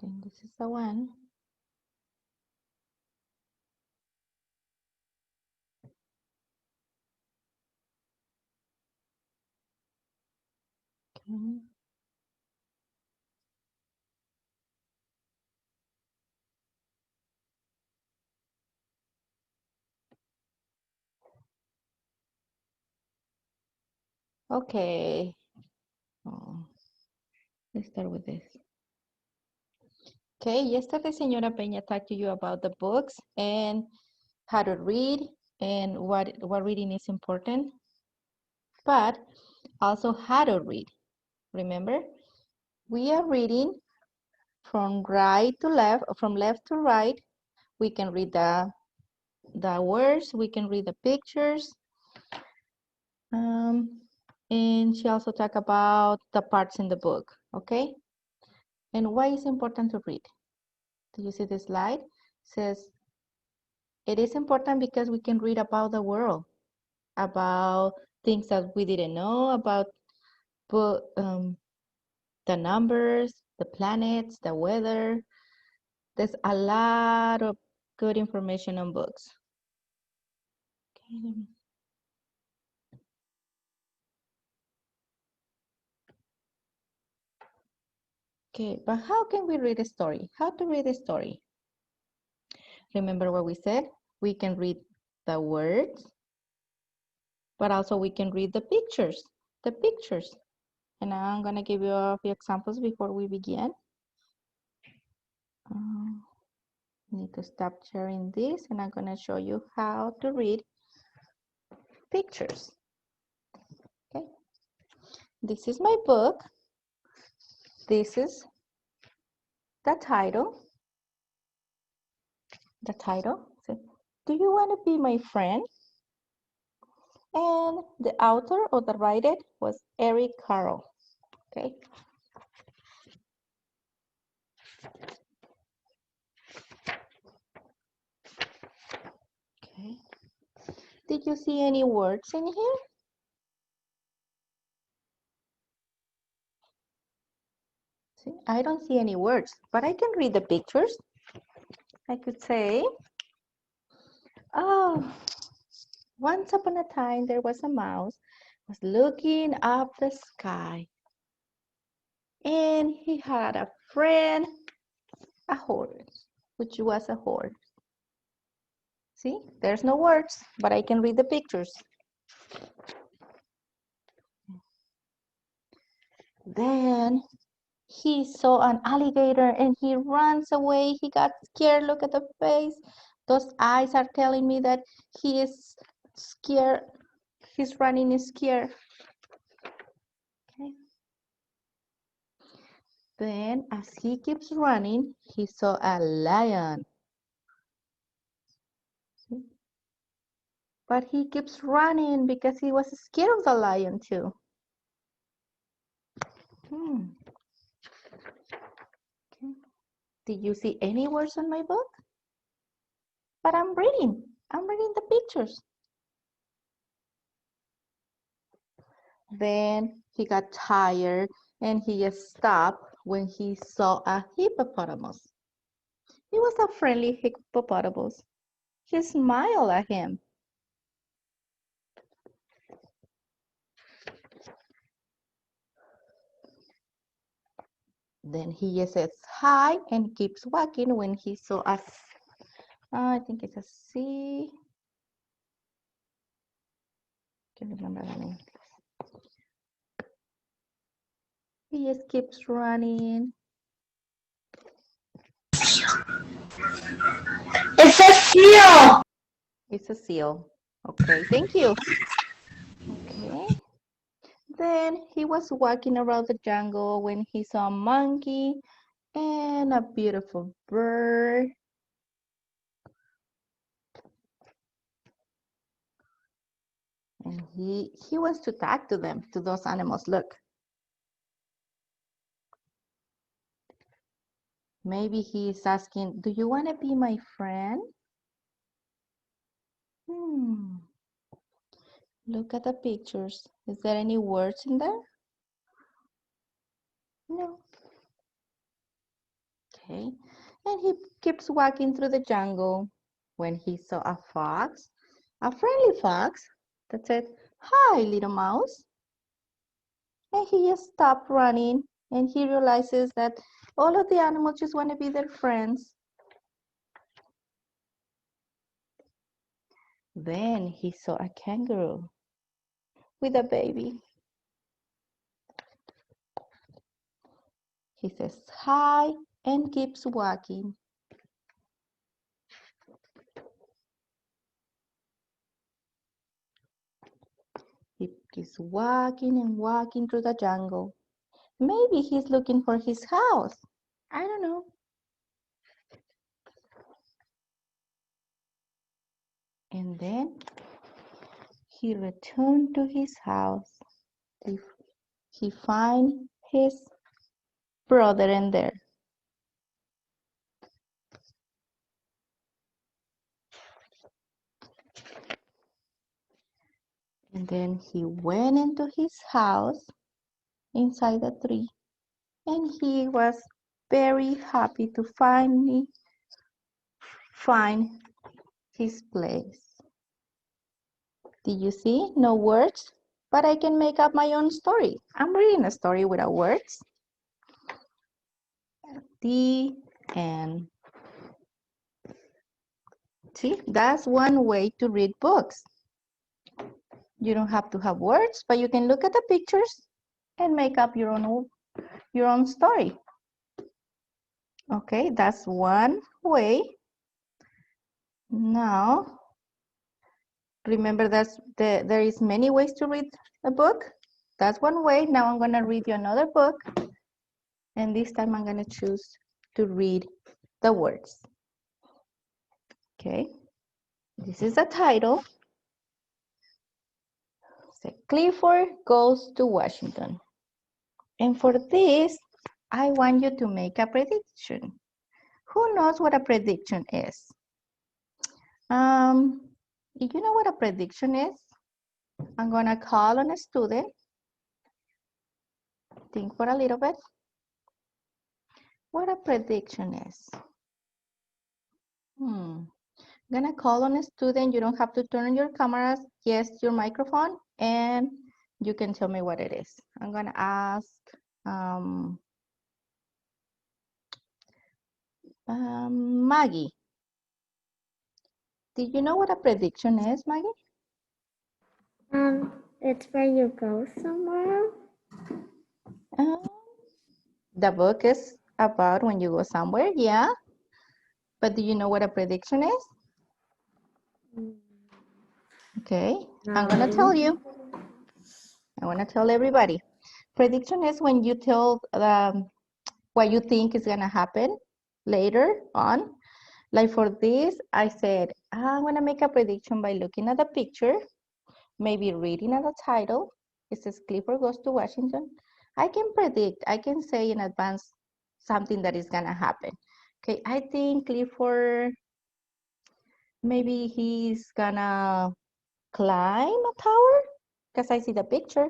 Then this is the one. Okay. Okay. Oh, let's start with this. Okay, yesterday Señora Peña talked to you about the books and how to read and what reading is important, but also how to read. Remember, we are reading from right to left, from left to right. We can read the words, we can read the pictures. And she also talked about the parts in the book, okay? And why is important to read? Do you see the slide? It says, it is important because we can read about the world, about things that we didn't know, about the numbers, the planets, the weather. There's a lot of good information on books. Okay, okay, but how can we read a story? How to read a story? Remember what we said? We can read the words, but also we can read the pictures. The pictures. And I'm gonna give you a few examples before we begin. Need to stop sharing this and I'm gonna show you how to read pictures. Okay, this is my book. This is the title. The title says, do you want to be my friend? And the author or the writer was Eric Carle. Okay. Okay. Did you see any words in here? See, I don't see any words, but I can read the pictures. I could say, oh, once upon a time there was a mouse was looking up the sky. And he had a friend, a horse, which was a horse. See, there's no words, but I can read the pictures. Then he saw an alligator and he runs away. He got scared. Look at the face. Those eyes are telling me that he is scared. He's running scared. Okay. Then as he keeps running, he saw a lion. But he keeps running because he was scared of the lion too. Okay. Did you see any words on my book? But I'm reading the pictures. Then he got tired and he just stopped when he saw a hippopotamus. He was a friendly hippopotamus. He smiled at him. Then he just says hi and keeps walking when he saw us. I think it's a sea. Can't remember the name. He just keeps running. It's a seal. It's a seal. Okay, thank you. Okay. Then he was walking around the jungle when he saw a monkey and a beautiful bird. And he wants to talk to them, to those animals. Look. Maybe he's asking, do you want to be my friend? Look at the pictures. Is there any words in there? No. Okay, and he keeps walking through the jungle when he saw a fox, a friendly fox that said, "Hi, little mouse." And he just stopped running and he realizes that all of the animals just want to be their friends. Then he saw a kangaroo with a baby. He says hi and keeps walking. He keeps walking and walking through the jungle. Maybe he's looking for his house. I don't know. And then he returned to his house. He find his brother in there. And then he went into his house inside the tree. And he was very happy to finally find his place. Did you see? No words, but I can make up my own story. I'm reading a story without words. The end. See, that's one way to read books. You don't have to have words, but you can look at the pictures and make up your own story. Okay, that's one way. Now, remember that there is many ways to read a book. That's one way. Now I'm going to read you another book. And this time I'm going to choose to read the words. Okay, this is the title. So Clifford Goes to Washington. And for this, I want you to make a prediction. Who knows what a prediction is? If you know what a prediction is, I'm gonna call on a student. Think for a little bit. What a prediction is. I'm gonna call on a student. You don't have to turn on your cameras, just your microphone, and you can tell me what it is. I'm gonna ask Maggie. Did you know what a prediction is, Maggie? It's where you go somewhere. The book is about when you go somewhere, yeah. But do you know what a prediction is? Okay, I'm gonna tell you. I wanna tell everybody. Prediction is when you tell what you think is gonna happen later on. Like for this, I said, I'm gonna make a prediction by looking at the picture, maybe reading at the title. It says Clifford Goes to Washington. I can predict, I can say in advance something that is gonna happen. Okay, I think Clifford, maybe he's gonna climb a tower because I see the picture.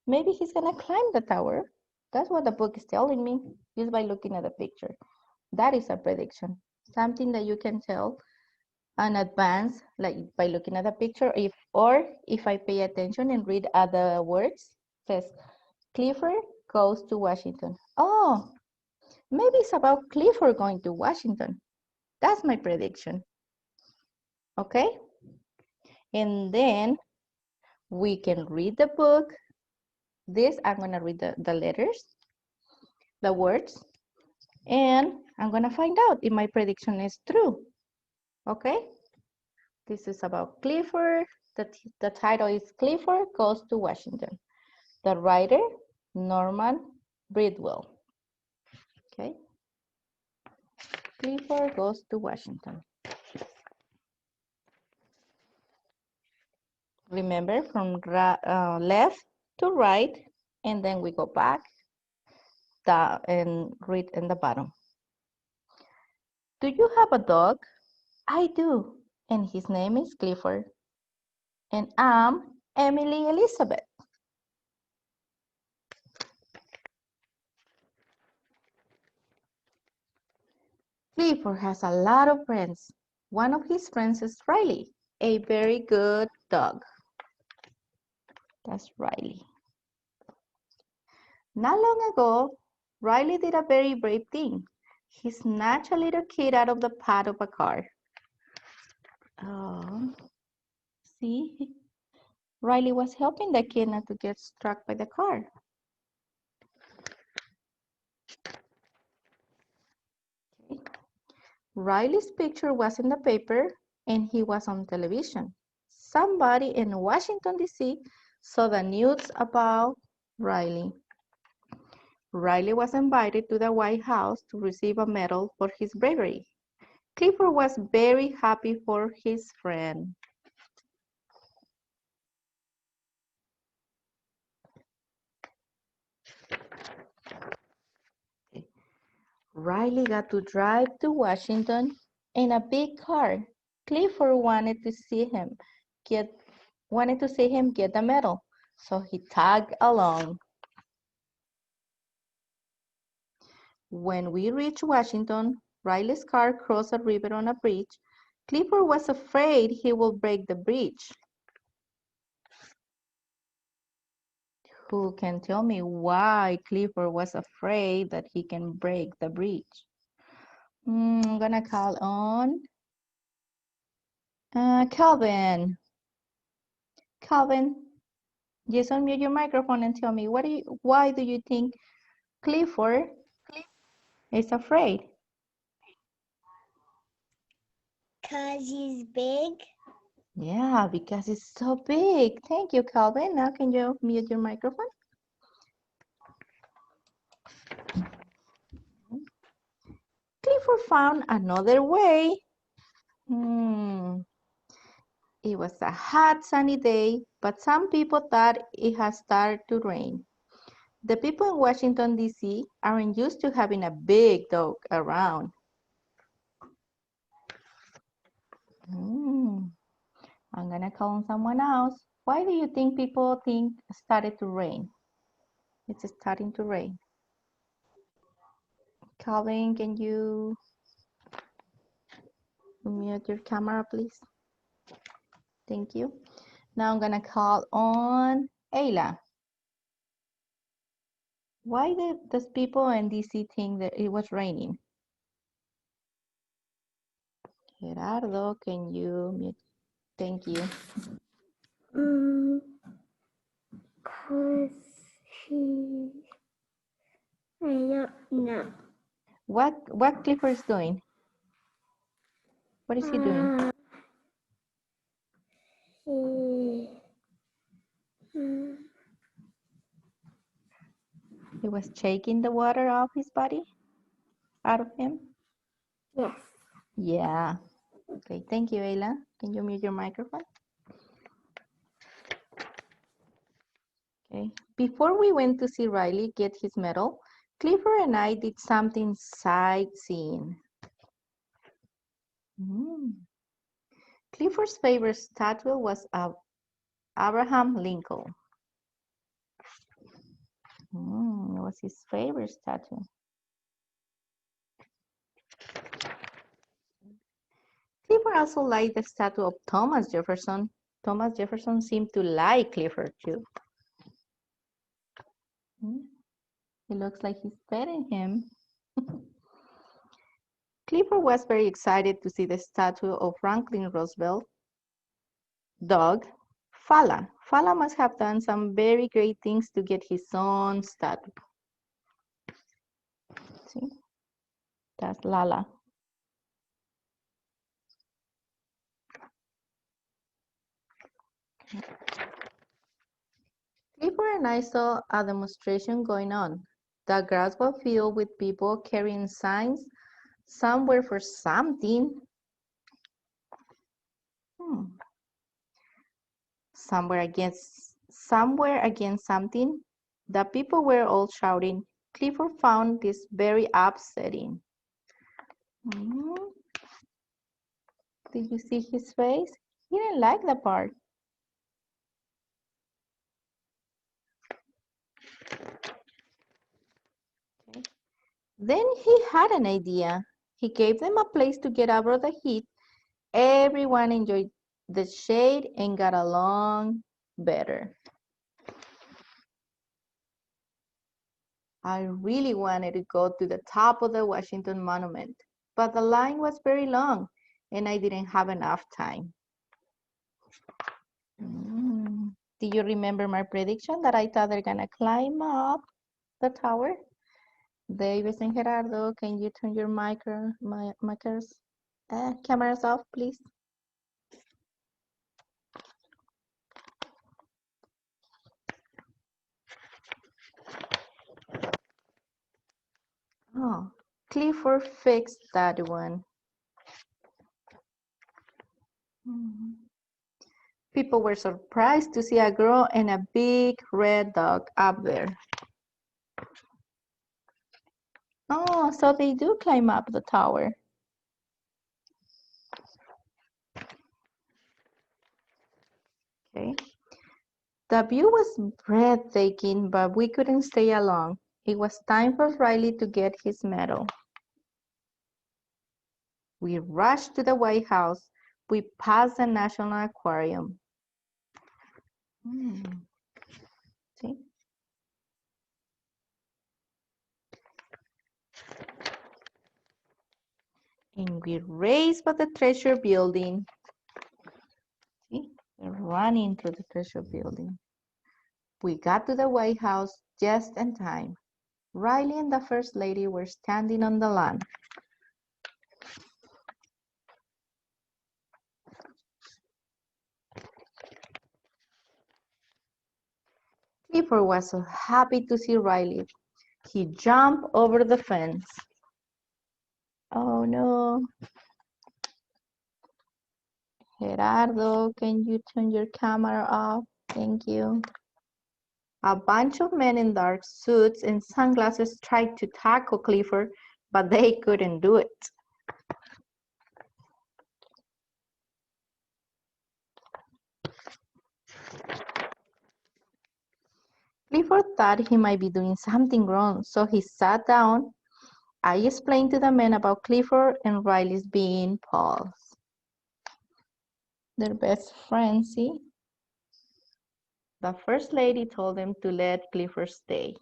Maybe he's gonna climb the tower. That's what the book is telling me just by looking at the picture. That is a prediction, something that you can tell in advance, like by looking at the picture. If I pay attention and read other words, says Clifford goes to Washington. Oh, maybe it's about Clifford going to Washington. That's my prediction. Okay? And then we can read the book. This, I'm gonna read the letters, the words, and I'm gonna find out if my prediction is true. Okay? This is about Clifford. The title is Clifford Goes to Washington. The writer, Norman Bridwell. Okay? Clifford Goes to Washington. Remember, from left to right, and then we go back and read in the bottom. Do you have a dog? I do, and his name is Clifford. And I'm Emily Elizabeth. Clifford has a lot of friends. One of his friends is Riley, a very good dog. That's Riley. Not long ago, Riley did a very brave thing. He snatched a little kid out of the path of a car. Oh, see? Riley was helping the kid not to get struck by the car. Okay. Riley's picture was in the paper and he was on television. Somebody in Washington, D.C. saw the news about Riley. Riley was invited to the White House to receive a medal for his bravery. Clifford was very happy for his friend. Riley got to drive to Washington in a big car. Clifford wanted to see him get the medal, so he tagged along. When we reached Washington, Riley's car crossed a river on a bridge. Clifford was afraid he would break the bridge. Who can tell me why Clifford was afraid that he can break the bridge? I'm gonna call on Calvin. Calvin, just unmute your microphone and tell me why do you think Clifford is afraid? Because he's big. Yeah, because it's so big. Thank you, Calvin. Now can you mute your microphone? Clifford found another way. It was a hot, sunny day, but some people thought it had started to rain. The people in Washington, D.C. aren't used to having a big dog around. I'm gonna call on someone else. Why do you think people think it started to rain? It's starting to rain. Calvin, can you mute your camera, please? Thank you. Now I'm gonna call on Ayla. Why does people in DC think that it was raining? Gerardo, can you mute? Thank you. Because he, I don't know. What Clifford is doing? What is he doing? He was shaking the water off his body, out of him? Yes. Yeah. Okay, thank you, Ayla. Can you mute your microphone? Okay. Before we went to see Riley get his medal, Clifford and I did something sightseeing. Clifford's favorite statue was Abraham Lincoln. It was his favorite statue. Clifford also liked the statue of Thomas Jefferson. Thomas Jefferson seemed to like Clifford too. It looks like he's petting him. Clifford was very excited to see the statue of Franklin Roosevelt dog, Fala. Fala must have done some very great things to get his own statue. See? That's Lala. Clifford and I saw a demonstration going on. The grass was filled with people carrying signs. Some were for something. Some were against something. The people were all shouting. Clifford found this very upsetting. Did you see his face? He didn't like the part. Okay. Then he had an idea. He gave them a place to get out of the heat. Everyone enjoyed the shade and got along better. I really wanted to go to the top of the Washington Monument, but the line was very long and I didn't have enough time. Do you remember my prediction that I thought they're gonna climb up the tower? Davis and Gerardo, can you turn your cameras off, please? Oh, Clifford fixed that one. People were surprised to see a girl and a big red dog up there. Oh, so they do climb up the tower. Okay. The view was breathtaking, but we couldn't stay long. It was time for Riley to get his medal. We rushed to the White House. We passed the National Aquarium. See? And we raced for the Treasure Building. See? We're running through the Treasure Building. We got to the White House just in time. Riley and the First Lady were standing on the lawn. Clifford was so happy to see Riley. He jumped over the fence. Oh no. Gerardo, can you turn your camera off? Thank you. A bunch of men in dark suits and sunglasses tried to tackle Clifford, but they couldn't do it. Clifford thought he might be doing something wrong, so he sat down. I explained to the men about Clifford and Riley's being pals. They're best friends, see? The First Lady told them to let Clifford stay.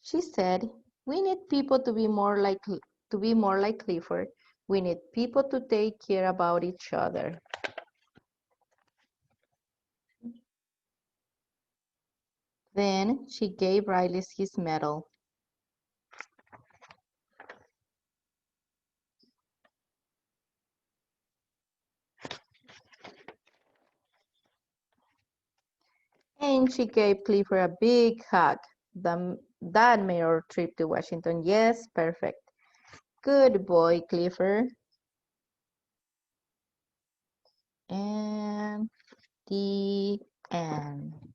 She said, we need people to be more like Clifford. We need people to take care about each other. Then she gave Riley his medal. And she gave Clifford a big hug. That made our trip to Washington, yes, perfect. Good boy, Clifford. And the end.